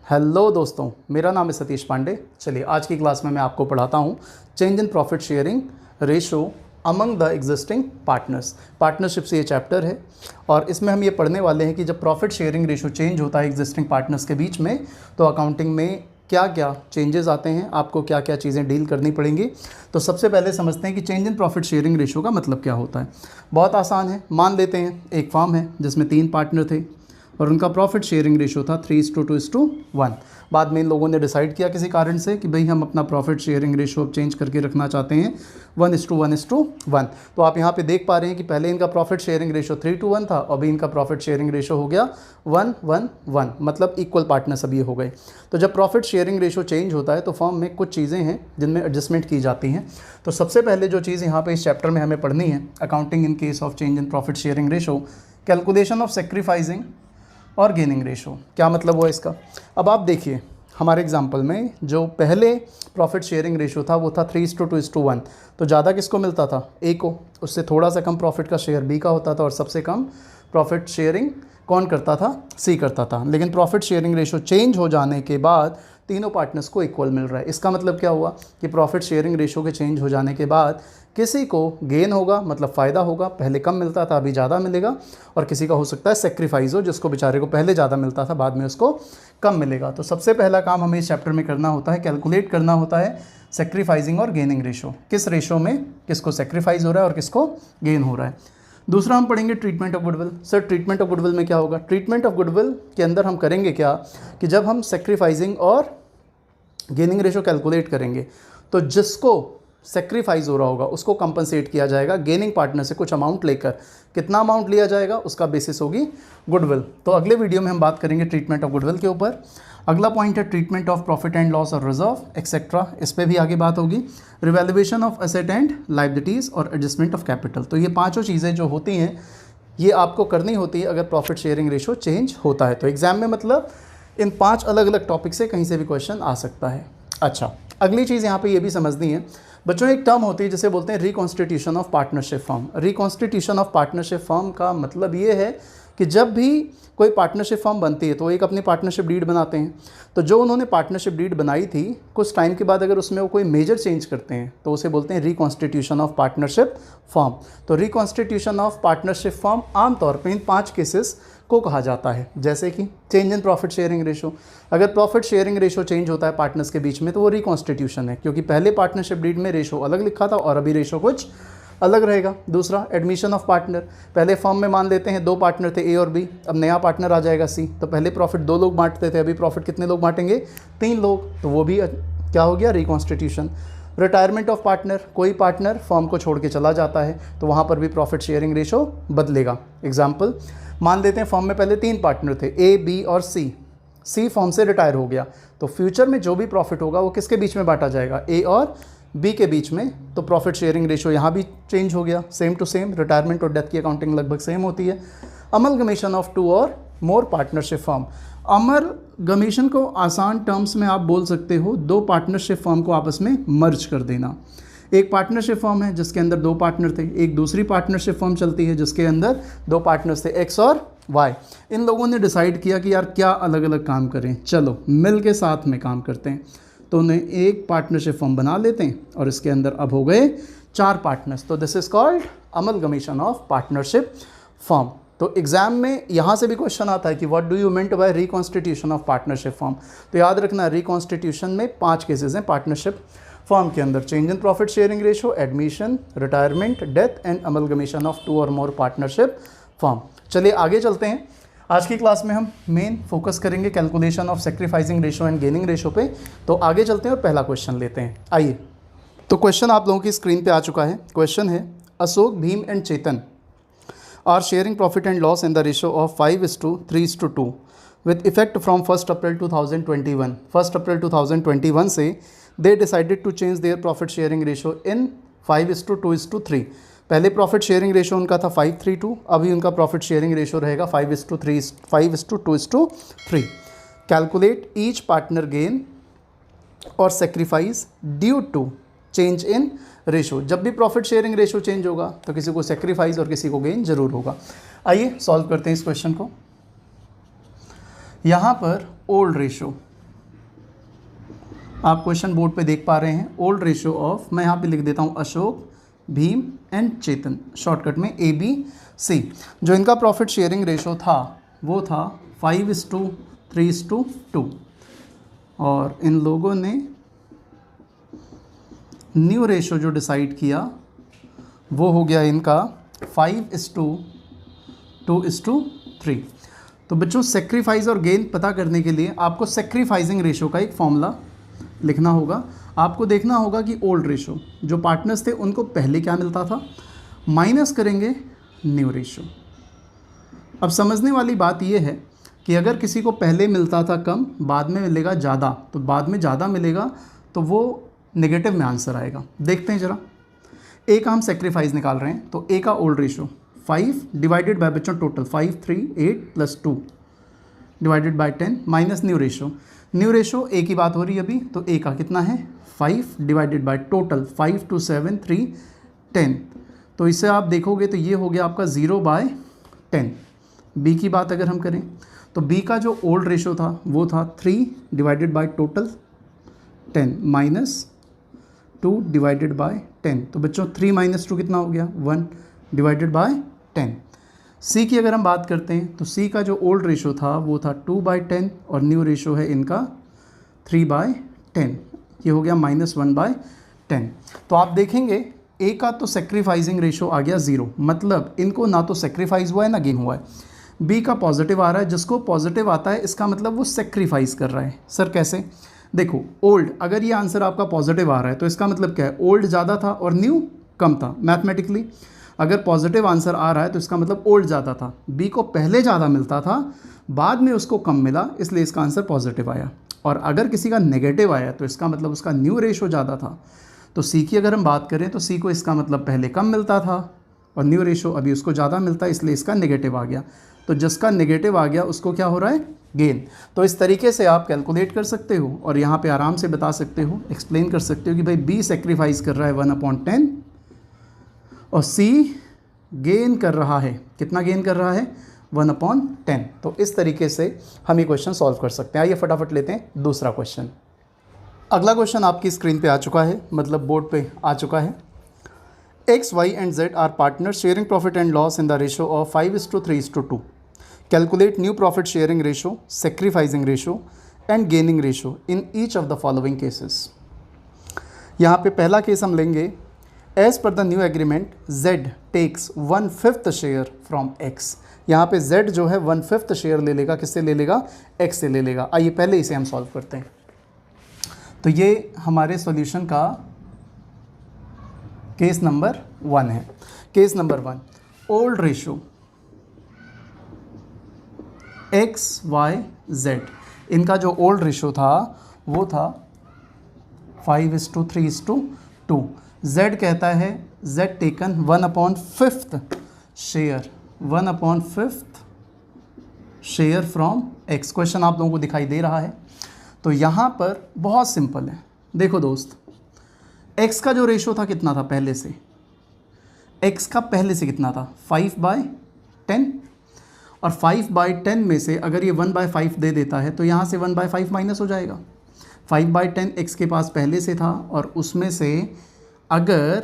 Hello दोस्तों, मेरा नाम है सतीश पांडे। चलिए आज की क्लास में मैं आपको पढ़ाता हूँ change in profit sharing ratio among the existing partners. Partnership से ये चैप्टर है और इसमें हम ये पढ़ने वाले हैं कि जब प्रॉफिट शेयरिंग रेशो चेंज होता है एग्जिस्टिंग पार्टनर्स के बीच में तो अकाउंटिंग में क्या क्या चेंजेस आते हैं, आपको क्या क्या चीज़ें डील करनी पड़ेंगी। तो सबसे पहले समझते हैं कि change in profit sharing ratio का मतलब क्या होता है। बहुत आसान है। मान लेते हैं एक फर्म है जिसमें 3 पार्टनर थे और उनका प्रॉफिट शेयरिंग रेशो था 3:2:1। बाद में इन लोगों ने डिसाइड किया किसी कारण से कि भाई हम अपना प्रॉफिट शेयरिंग रेशो अब चेंज करके रखना चाहते हैं 1:1:1। तो आप यहाँ पे देख पा रहे हैं कि पहले इनका प्रॉफिट शेयरिंग रेशो 3:1 था और अभी इनका प्रॉफिट शेयरिंग रेशो हो गया 1:1:1, मतलब इक्वल पार्टनर्स अभी हो गए। तो जब प्रॉफिट शेयरिंग रेशो चेंज होता है तो फर्म में कुछ चीज़ें हैं जिनमें एडजस्टमेंट की जाती हैं। तो सबसे पहले जो चीज़ यहाँ पे इस चैप्टर में हमें पढ़नी है, accounting in case of change in profit sharing ratio, calculation of sacrificing और गेनिंग रेशो। क्या मतलब हुआ इसका। अब आप देखिए हमारे एग्जांपल में जो पहले प्रॉफिट शेयरिंग रेशो था वो था 3:2:1। तो ज़्यादा किसको मिलता था? ए को। उससे थोड़ा सा कम प्रॉफिट का शेयर बी का होता था और सबसे कम प्रॉफिट शेयरिंग कौन करता था? सी करता था। लेकिन प्रॉफिट शेयरिंग रेशो चेंज हो जाने के बाद तीनों पार्टनर्स को इक्वल मिल रहा है। इसका मतलब क्या हुआ कि प्रॉफिट शेयरिंग रेशो के चेंज हो जाने के बाद किसी को गेन होगा, मतलब फ़ायदा होगा, पहले कम मिलता था अभी ज़्यादा मिलेगा, और किसी का हो सकता है सेक्रीफाइस हो, जिसको बेचारे को पहले ज़्यादा मिलता था बाद में उसको कम मिलेगा। तो सबसे पहला काम हमें इस चैप्टर में करना होता है, कैलकुलेट करना होता है सेक्रीफाइसिंग और गेनिंग रेशो। किस रेशो में किसको सेक्रीफाइस हो रहा है और किसको गेन हो रहा है। दूसरा हम पढ़ेंगे treatment of goodwill. Sir treatment of goodwill में क्या होगा? ट्रीटमेंट ऑफ गुडविल के अंदर हम करेंगे क्या कि जब हम सेक्रीफाइसिंग और गेनिंग रेशो कैलकुलेट करेंगे तो जिसको सेक्रीफाइस हो रहा होगा उसको कंपनसेट किया जाएगा गेनिंग पार्टनर से कुछ अमाउंट लेकर। कितना अमाउंट लिया जाएगा उसका बेसिस होगी गुडविल। तो अगले वीडियो में हम बात करेंगे ट्रीटमेंट ऑफ गुडविल के ऊपर। अगला पॉइंट है treatment of profit and loss और रिजर्व एक्सेट्रा, इस पर भी आगे बात होगी। Revaluation of asset and liabilities और एडजस्टमेंट ऑफ कैपिटल। तो ये पाँचों चीज़ें जो होती हैं ये आपको करनी होती है अगर प्रॉफिट शेयरिंग रेशो चेंज होता है। तो एग्जाम में मतलब इन 5 अलग अलग टॉपिक से कहीं से भी क्वेश्चन आ सकता है। अच्छा, अगली चीज़ यहाँ पे ये भी समझनी है बच्चों, एक टर्म होती है जिसे बोलते हैं reconstitution of partnership firm. Reconstitution of partnership firm का मतलब ये है कि जब भी कोई पार्टनरशिप फर्म बनती है तो एक अपनी पार्टनरशिप डीड बनाते हैं। तो जो उन्होंने पार्टनरशिप डीड बनाई थी कुछ टाइम के बाद अगर उसमें वो कोई मेजर चेंज करते हैं तो उसे बोलते हैं रिकॉन्स्टिट्यूशन ऑफ पार्टनरशिप फर्म। तो रिकॉन्स्टिट्यूशन ऑफ पार्टनरशिप फर्म आमतौर पर इन 5 केसेस को कहा जाता है, जैसे कि change in profit sharing ratio. अगर प्रॉफिट शेयरिंग रेशो चेंज होता है पार्टनर्स के बीच में तो वो रिकॉन्स्टिट्यूशन है, क्योंकि पहले पार्टनरशिप डीड में रेशो अलग लिखा था और अभी रेशो कुछ अलग रहेगा। दूसरा एडमिशन ऑफ पार्टनर। पहले फर्म में मान लेते हैं 2 पार्टनर थे ए और बी, अब नया पार्टनर आ जाएगा सी। तो पहले प्रॉफिट 2 लोग बांटते थे, अभी प्रॉफिट कितने लोग बांटेंगे? 3 लोग। तो वो भी क्या हो गया? रिकॉन्स्टिट्यूशन। रिटायरमेंट ऑफ पार्टनर, कोई पार्टनर फर्म को छोड़ के चला जाता है तो वहाँ पर भी प्रॉफिट शेयरिंग रेशो बदलेगा। एग्जाम्पल मान लेते हैं फर्म में पहले 3 पार्टनर थे ए बी और सी। सी फर्म से रिटायर हो गया तो फ्यूचर में जो भी प्रॉफिट होगा वो किसके बीच में बांटा जाएगा? ए और बी के बीच में। तो प्रॉफिट शेयरिंग रेशो यहाँ भी चेंज हो गया, सेम टू सेम। रिटायरमेंट और डेथ की अकाउंटिंग लगभग सेम होती है। अमलगमेशन ऑफ 2 और मोर पार्टनरशिप फर्म। अमलगमेशन को आसान टर्म्स में आप बोल सकते हो 2 पार्टनरशिप फर्म को आपस में मर्ज कर देना। एक पार्टनरशिप फर्म है जिसके अंदर 2 पार्टनर थे, एक दूसरी पार्टनरशिप फर्म चलती है जिसके अंदर 2 पार्टनर्स थे एक्स और वाई। इन लोगों ने डिसाइड किया कि यार क्या अलग अलग काम करें, चलो मिल के साथ में काम करते हैं। तो उन्हें एक पार्टनरशिप फर्म बना लेते हैं और इसके अंदर अब हो गए 4 पार्टनर्स। तो this is called amalgamation of partnership firm. तो एग्जाम में यहाँ से भी क्वेश्चन आता है कि what do you meant by reconstitution of partnership firm. तो याद रखना रिकॉन्स्टिट्यूशन में 5 केसेस हैं पार्टनरशिप फर्म के अंदर: change in profit sharing ratio, admission, retirement, death and amalgamation of 2 और मोर पार्टनरशिप फर्म। चलिए आगे चलते हैं। आज की क्लास में हम मेन फोकस करेंगे calculation of sacrificing ratio and gaining ratio पे। तो आगे चलते हैं और पहला क्वेश्चन लेते हैं। आइए, तो क्वेश्चन आप लोगों की स्क्रीन पे आ चुका है। क्वेश्चन है Ashok, Bhim and Chetan are sharing profit and loss in the ratio of 5:3:2 with effect from 1 April 2021। 1 April 2021 से they decided to change their profit sharing ratio in 5:2:3। पहले प्रॉफिट शेयरिंग रेशो उनका था 5:3:2, अभी उनका प्रॉफिट शेयरिंग रेशो रहेगा 5:2:3। Calculate each partner gain और sacrifice due to change in ratio. जब भी प्रॉफिट शेयरिंग रेशो चेंज होगा तो किसी को सेक्रीफाइस और किसी को गेन जरूर होगा। आइए सॉल्व करते हैं इस क्वेश्चन को। यहाँ पर ओल्ड रेशो आप क्वेश्चन बोर्ड पे देख पा रहे हैं, ओल्ड रेशियो ऑफ, मैं यहाँ पे लिख देता हूँ Ashok, Bhim and Chetan, shortcut में ABC। जो इनका प्रॉफिट शेयरिंग रेशो था वो था 5:3:2 और इन लोगों ने न्यू रेशो जो डिसाइड किया वो हो गया इनका 5:2:3। तो बच्चों सेक्रीफाइस और गेन पता करने के लिए आपको सेक्रीफाइसिंग रेशो का एक फॉर्मूला लिखना होगा। आपको देखना होगा कि ओल्ड रेशो जो पार्टनर्स थे उनको पहले क्या मिलता था, माइनस करेंगे न्यू रेशो। अब समझने वाली बात यह है कि अगर किसी को पहले मिलता था कम, बाद में मिलेगा ज़्यादा, तो बाद में ज़्यादा मिलेगा तो वो नेगेटिव में आंसर आएगा। देखते हैं ज़रा, ए का हम सेक्रीफाइस निकाल रहे हैं, तो ए का ओल्ड रेशो 5 डिवाइडेड बाय बच्चों total 5, 3, 8 + 2 divided by 10 minus new ratio. New ratio A की बात हो रही है अभी, तो ए का कितना है 5 डिवाइडेड बाय टोटल 5, 2, 7, 3, 10। तो इससे आप देखोगे तो ये हो गया आपका 0/10। बी की बात अगर हम करें तो बी का जो ओल्ड रेशो था वो था 3 divided by total 10 minus 2 divided by 10। तो बच्चों 3 - 2 कितना हो गया 1 डिवाइडेड बाय 10। सी की अगर हम बात करते हैं तो सी का जो ओल्ड रेशो था वो था 2/10 और न्यू रेशो है इनका 3/10। ये हो गया -1/10। तो आप देखेंगे ए का तो सेक्रीफाइसिंग रेशो आ गया 0, मतलब इनको ना तो सेक्रीफाइस हुआ है ना गेन हुआ है। बी का पॉजिटिव आ रहा है, जिसको पॉजिटिव आता है इसका मतलब वो सेक्रीफाइस कर रहा है। सर कैसे? देखो ओल्ड, अगर ये आंसर आपका पॉजिटिव आ रहा है तो इसका मतलब क्या है, ओल्ड ज़्यादा था और न्यू कम था। मैथमेटिकली अगर पॉजिटिव आंसर आ रहा है तो इसका मतलब ओल्ड ज़्यादा था, बी को पहले ज़्यादा मिलता था, बाद में उसको कम मिला, इसलिए इसका आंसर पॉजिटिव आया। और अगर किसी का नेगेटिव आया तो इसका मतलब उसका न्यू रेशो ज़्यादा था। तो सी की अगर हम बात करें तो सी को इसका मतलब पहले कम मिलता था और न्यू रेशो अभी उसको ज़्यादा मिलता है, इसलिए इसका नेगेटिव आ गया। तो जिसका नेगेटिव आ गया उसको क्या हो रहा है, गेन। तो इस तरीके से आप कैलकुलेट कर सकते हो और यहाँ पे आराम से बता सकते हो, एक्सप्लेन कर सकते हो कि भाई बी सेक्रीफाइस कर रहा है 1/10 और सी गेन कर रहा है, कितना गेन कर रहा है 1/10। तो इस तरीके से हम ये क्वेश्चन सॉल्व कर सकते हैं। आइए फटाफट लेते हैं दूसरा क्वेश्चन। अगला क्वेश्चन आपकी स्क्रीन पे आ चुका है, मतलब बोर्ड पे आ चुका है। X, Y and Z are partners sharing profit and loss in the ratio of 5:3:2. Calculate new profit sharing ratio, sacrificing ratio and gaining ratio in each of the following cases. यहाँ पे पहला case हम लेंगे, As per the new agreement, Z takes 1/5 share from X. यहाँ पे Z जो है 1/5 share ले लेगा, किससे ले लेगा, X से ले लेगा। आइए पहले इसे हम सॉल्व करते हैं। तो ये हमारे सॉल्यूशन का केस नंबर 1 है। Case number 1, old ratio XYZ, इनका जो ओल्ड रेशो था वो था 5:3:2। Z कहता है Z taken 1/5 share, 1/5 share from X। Question आप लोगों को दिखाई दे रहा है। तो यहाँ पर बहुत सिंपल है, देखो दोस्त, X का जो रेशो था कितना था पहले से, X का पहले से कितना था 5/10 और 5/10 में से अगर ये 1/5 दे देता है तो यहाँ से 1/5 माइनस हो जाएगा। 5/10 X के पास पहले से था और उसमें से अगर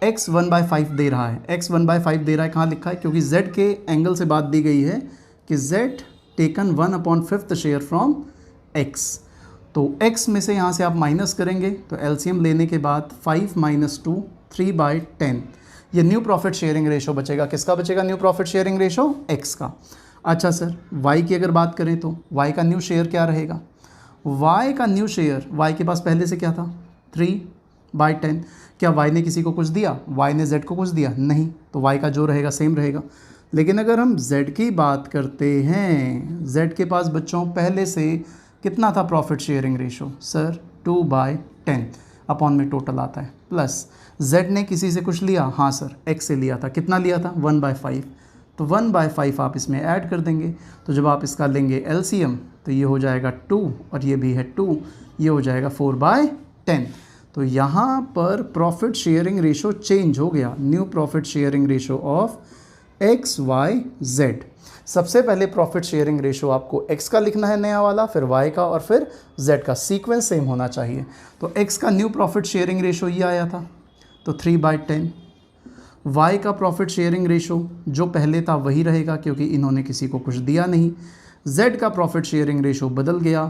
X 1/5 दे रहा है, X 1/5 दे रहा है, कहाँ लिखा है, क्योंकि Z के एंगल से बात दी गई है कि Z taken 1/5 share from X। तो X में से यहाँ से आप माइनस करेंगे तो एलसीएम लेने के बाद 5 - 2 3/10, ये न्यू प्रॉफिट शेयरिंग रेशो बचेगा। किसका बचेगा new profit sharing ratio, X का। अच्छा सर Y की अगर बात करें तो Y का न्यू शेयर क्या रहेगा, Y का न्यू शेयर, Y के पास पहले से क्या था 3/10। क्या Y ने किसी को कुछ दिया, Y ने Z को कुछ दिया, नहीं, तो Y का जो रहेगा सेम रहेगा। लेकिन अगर हम Z की बात करते हैं, Z के पास बच्चों पहले से कितना था profit sharing ratio, sir 2/10 upon में टोटल आता है, प्लस Z ने किसी से कुछ लिया, हाँ सर X से लिया था, कितना लिया था 1/5, तो 1/5 आप इसमें ऐड कर देंगे। तो जब आप इसका लेंगे LCM तो ये हो जाएगा 2 और ये भी है 2, ये हो जाएगा 4/10। तो यहाँ पर प्रॉफिट शेयरिंग रेशो चेंज हो गया, new profit sharing ratio of XYZ। सबसे पहले प्रॉफिट शेयरिंग रेशो आपको x का लिखना है नया वाला, फिर y का और फिर z का, सीक्वेंस सेम होना चाहिए। तो x का न्यू प्रॉफिट शेयरिंग रेशो ये आया था, तो 3/10। y का प्रॉफिट शेयरिंग रेशो जो पहले था वही रहेगा क्योंकि इन्होंने किसी को कुछ दिया नहीं। z का प्रॉफिट शेयरिंग रेशो बदल गया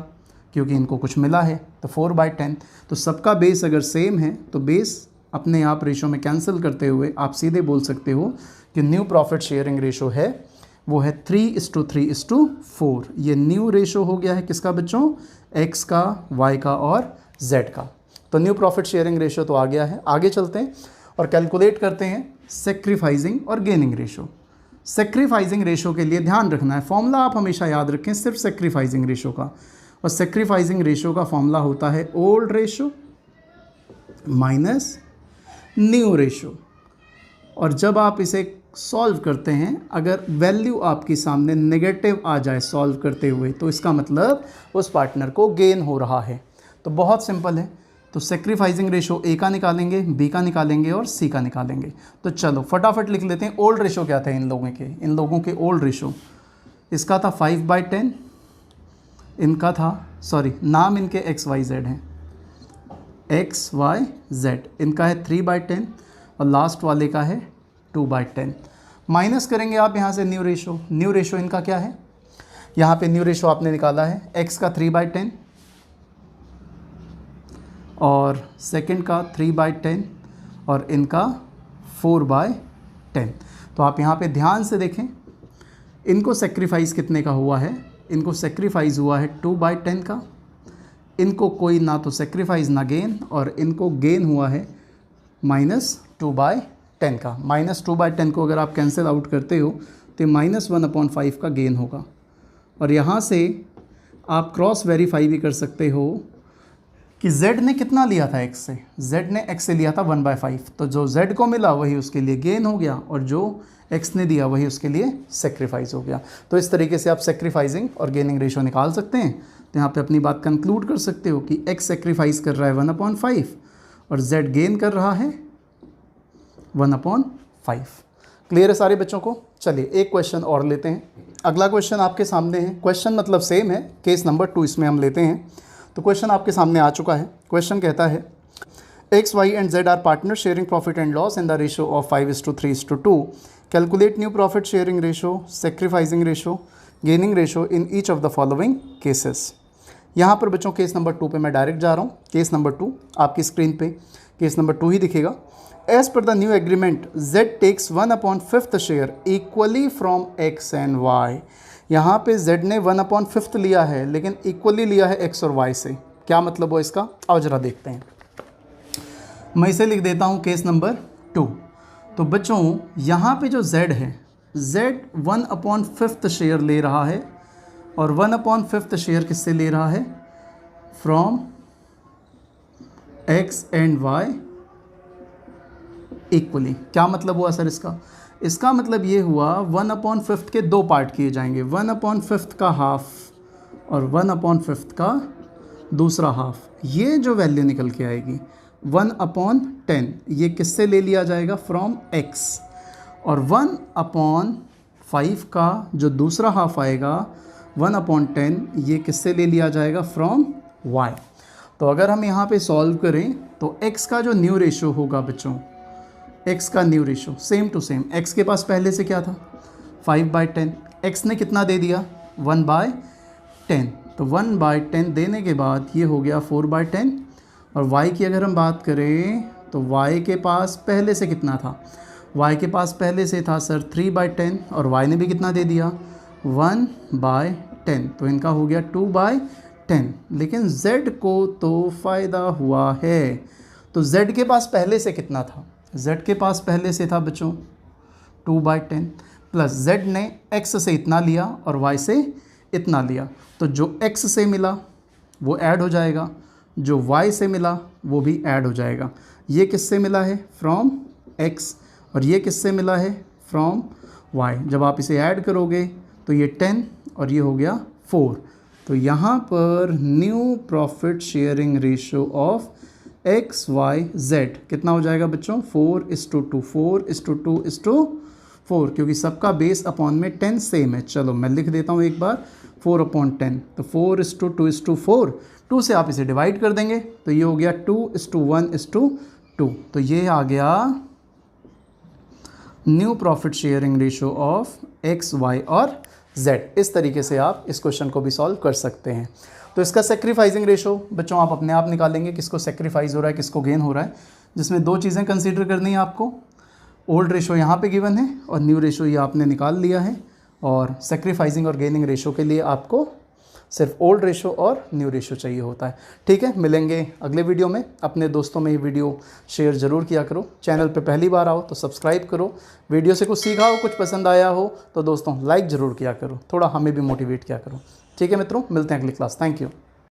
क्योंकि इनको कुछ मिला है, तो 4/10। तो सबका बेस अगर सेम है तो बेस अपने आप रेशो में कैंसिल करते हुए आप सीधे बोल सकते हो कि न्यू प्रॉफिट शेयरिंग रेशो है वो है 3:3:4। ये न्यू रेशो हो गया है किसका बच्चों, x का, y का और z का। तो न्यू प्रॉफिट शेयरिंग रेशो तो आ गया है। आगे चलते हैं और कैलकुलेट करते हैं सेक्रीफाइजिंग और गेनिंग रेशो। सेक्रीफाइजिंग रेशो के लिए ध्यान रखना है, फॉर्मूला आप हमेशा याद रखें सिर्फ सेक्रीफाइजिंग रेशो का, और सेक्रीफाइजिंग रेशो का फॉर्मूला होता है old ratio minus new ratio. और जब आप इसे सॉल्व करते हैं, अगर वैल्यू आपके सामने नेगेटिव आ जाए सॉल्व करते हुए, तो इसका मतलब उस पार्टनर को गेन हो रहा है। तो बहुत सिंपल है, तो सेक्रीफाइजिंग रेशो ए का निकालेंगे, बी का निकालेंगे और सी का निकालेंगे। तो चलो फटाफट लिख लेते हैं ओल्ड रेशो क्या था इन लोगों के ओल्ड रेशो। इसका था 5/10, इनका था, सॉरी नाम इनके XYZ हैं, XYZ, इनका है 3/10 और लास्ट वाले का है 2/10। माइनस करेंगे आप यहाँ से न्यू रेशो इनका क्या है, यहाँ पे न्यू रेशो आपने निकाला है x का 3/10 और सेकंड का 3/10 और इनका 4/10। तो आप यहाँ पे ध्यान से देखें, इनको सेक्रीफाइस कितने का हुआ है, इनको सेक्रीफाइस हुआ है 2/10 का, इनको कोई ना तो सेक्रीफाइस ना गेन, और इनको गेन हुआ है -2/10 का। -2/10 को अगर आप कैंसिल आउट करते हो तो -1/5 का गेन होगा। और यहाँ से आप क्रॉस वेरीफाई भी कर सकते हो कि z ने कितना लिया था x से, z ने x से लिया था 1/5, तो जो z को मिला वही उसके लिए गेन हो गया और जो x ने दिया वही उसके लिए सेक्रीफाइस हो गया। तो इस तरीके से आप सेक्रीफाइजिंग और गेनिंग रेशो निकाल सकते हैं। तो यहाँ पे अपनी बात कंक्लूड कर सकते हो कि x सेक्रीफाइस कर रहा है 1/5 और z गेन कर रहा है 1/5। क्लियर है सारे बच्चों को। चलिए एक क्वेश्चन और लेते हैं। अगला क्वेश्चन आपके सामने है, क्वेश्चन मतलब सेम है, केस नंबर 2 इसमें हम लेते हैं। तो क्वेश्चन आपके सामने आ चुका है। क्वेश्चन कहता है x, y and z are partner sharing profit and loss in the ratio of 5:3:2। Calculate new profit sharing ratio, sacrificing ratio, gaining ratio in each of the following cases. यहाँ पर बच्चों case number 2 पे मैं direct जा रहा हूँ। Case number 2 आपकी screen पे केस नंबर 2 ही दिखेगा। As per the new agreement z takes 1/5 share equally from x and y। यहाँ पे z ने 1/5 लिया है लेकिन इक्वली लिया है x और y से। क्या मतलब हो इसका, आओ जरा देखते हैं। मैं इसे लिख देता हूँ केस नंबर 2। तो बच्चों यहाँ पे जो z है, z 1/5 शेयर ले रहा है और 1/5 शेयर किससे ले रहा है, from x and y equally. क्या मतलब हुआ सर इसका, इसका मतलब ये हुआ 1/5 के 2 पार्ट किए जाएंगे, 1/5 का हाफ और 1/5 का दूसरा हाफ। ये जो वैल्यू निकल के आएगी 1/10 ये किससे ले लिया जाएगा, फ्रॉम x, और 1/5 का जो दूसरा हाफ आएगा 1/10 ये किससे ले लिया जाएगा, फ्रॉम y। तो अगर हम यहाँ पे सॉल्व करें तो x का जो न्यू रेशो होगा बच्चों, x का new ratio same to same, x के पास पहले से क्या था 5/10, x ने कितना दे दिया 1/10, तो 1/10 देने के बाद ये हो गया 4/10। और y की अगर हम बात करें तो y के पास पहले से कितना था, y के पास पहले से था सर 3/10 और y ने भी कितना दे दिया 1/10, तो इनका हो गया 2/10। लेकिन z को तो फ़ायदा हुआ है, तो z के पास पहले से कितना था, z के पास पहले से था बच्चों 2/10 प्लस z ने x से इतना लिया और y से इतना लिया, तो जो x से मिला वो ऐड हो जाएगा, जो y से मिला वो भी ऐड हो जाएगा। ये किससे मिला है, फ्रॉम x, और ये किससे मिला है, फ्रॉम y। जब आप इसे ऐड करोगे तो ये 10 और ये हो गया 4। तो यहाँ पर new profit sharing ratio of XYZ कितना हो जाएगा बच्चों, 4:2, 4:2:4। 4, क्योंकि सबका बेस अपॉन में 10 सेम है। चलो मैं लिख देता हूँ एक बार 4/10, तो 4:2:4, 2 से आप इसे डिवाइड कर देंगे तो ये हो गया 2:1:2, तो ये आ गया new profit sharing ratio of X, Y और जेड। इस तरीके से आप इस क्वेश्चन को भी सॉल्व कर सकते हैं। तो इसका सेक्रीफाइसिंग रेशो बच्चों आप अपने आप निकालेंगे, किसको सेक्रीफाइस हो रहा है किसको गेन हो रहा है, जिसमें 2 चीज़ें कंसीडर करनी है आपको। ओल्ड रेशो यहाँ पे गिवन है और न्यू रेशो ये आपने निकाल लिया है, और सेक्रीफाइसिंग और गेनिंग रेशो के लिए आपको सिर्फ ओल्ड रेशो और न्यू रेशो चाहिए होता है। ठीक है, मिलेंगे अगले वीडियो में। अपने दोस्तों में ये वीडियो शेयर ज़रूर किया करो। चैनल पे पहली बार आओ तो सब्सक्राइब करो। वीडियो से कुछ सीखा हो, कुछ पसंद आया हो तो दोस्तों लाइक ज़रूर किया करो, थोड़ा हमें भी मोटिवेट किया करो। ठीक है मित्रों, मिलते हैं अगली क्लास। Thank you.